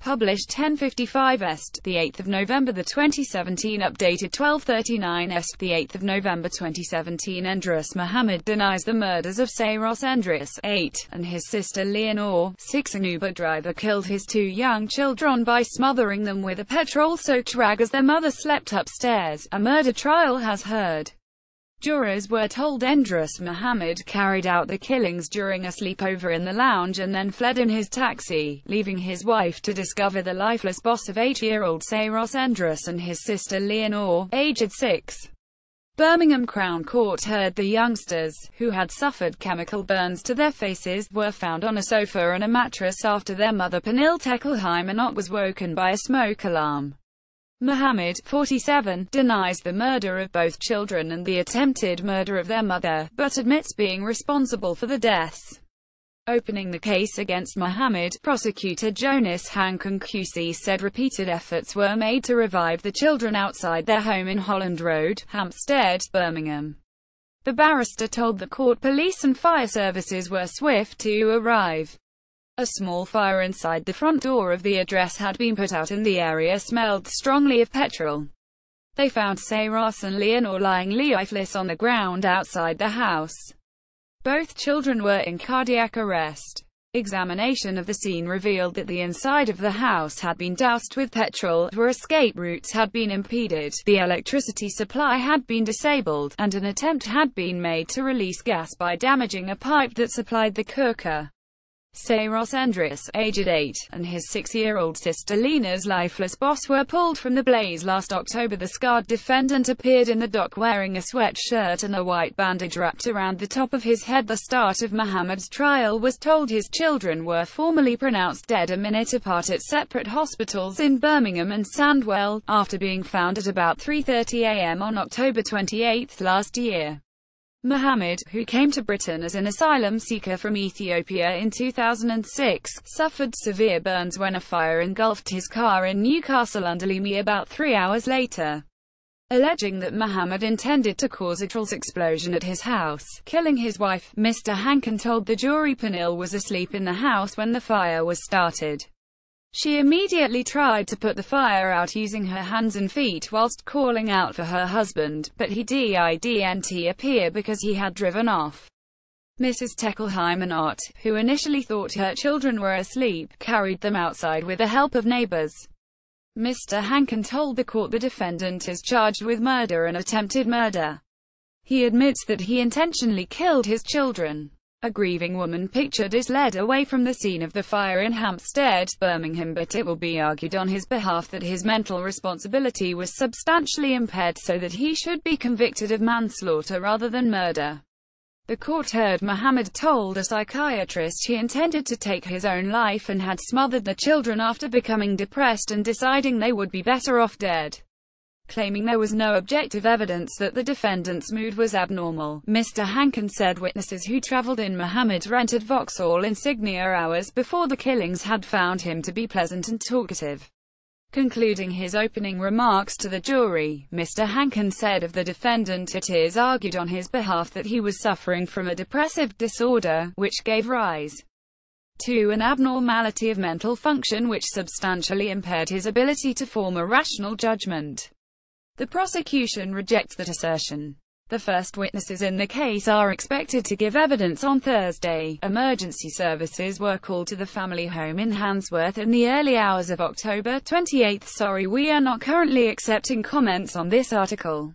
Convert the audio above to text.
Published 10:55 Est, the 8th of November 2017. Updated 12:39 Est, the 8th of November 2017. Endris Mohammed denies the murders of Saros Endris, 8, and his sister Leanor, 6. An Uber driver killed his 2 young children by smothering them with a petrol-soaked rag as their mother slept upstairs. A murder trial has heard. Jurors were told Endris Mohammed carried out the killings during a sleepover in the lounge and then fled in his taxi, leaving his wife to discover the lifeless boss of 8-year-old Saros Endris and his sister Leanor, aged 6. Birmingham Crown Court heard the youngsters, who had suffered chemical burns to their faces, were found on a sofa and a mattress after their mother Pernille Tekelheimenot was woken by a smoke alarm. Mohammed, 47, denies the murder of both children and the attempted murder of their mother, but admits being responsible for the deaths. Opening the case against Mohammed, prosecutor Jonas Hanken QC said repeated efforts were made to revive the children outside their home in Holland Road, Hampstead, Birmingham. The barrister told the court police and fire services were swift to arrive. A small fire inside the front door of the address had been put out and the area smelled strongly of petrol. They found Saros and Leanor lying lifeless on the ground outside the house. Both children were in cardiac arrest. Examination of the scene revealed that the inside of the house had been doused with petrol, where escape routes had been impeded, the electricity supply had been disabled, and an attempt had been made to release gas by damaging a pipe that supplied the cooker. Saros Endris, aged 8, and his 6-year-old sister Leanor's lifeless boss were pulled from the blaze last October. The scarred defendant appeared in the dock wearing a sweatshirt and a white bandage wrapped around the top of his head. The start of Mohammed's trial was told his children were formally pronounced dead a minute apart at separate hospitals in Birmingham and Sandwell, after being found at about 3:30 a.m. on October 28 last year. Mohammed, who came to Britain as an asylum seeker from Ethiopia in 2006, suffered severe burns when a fire engulfed his car in Newcastle-under-Lyme about 3 hours later. Alleging that Mohammed intended to cause a trolls explosion at his house, killing his wife, Mr. Hanken told the jury Pernille was asleep in the house when the fire was started. She immediately tried to put the fire out using her hands and feet whilst calling out for her husband, but he didn't appear because he had driven off. Mrs. Tekelheimenot, who initially thought her children were asleep, carried them outside with the help of neighbors. Mr. Hanken told the court the defendant is charged with murder and attempted murder. He admits that he intentionally killed his children. A grieving woman pictured is led away from the scene of the fire in Hampstead, Birmingham, but it will be argued on his behalf that his mental responsibility was substantially impaired so that he should be convicted of manslaughter rather than murder. The court heard Mohammed told a psychiatrist he intended to take his own life and had smothered the children after becoming depressed and deciding they would be better off dead. Claiming there was no objective evidence that the defendant's mood was abnormal, Mr. Hanken said witnesses who traveled in Mohammed's rented Vauxhall Insignia hours before the killings had found him to be pleasant and talkative. Concluding his opening remarks to the jury, Mr. Hanken said of the defendant it is argued on his behalf that he was suffering from a depressive disorder, which gave rise to an abnormality of mental function which substantially impaired his ability to form a rational judgment. The prosecution rejects that assertion. The first witnesses in the case are expected to give evidence on Thursday. Emergency services were called to the family home in Handsworth in the early hours of October 28. Sorry, we are not currently accepting comments on this article.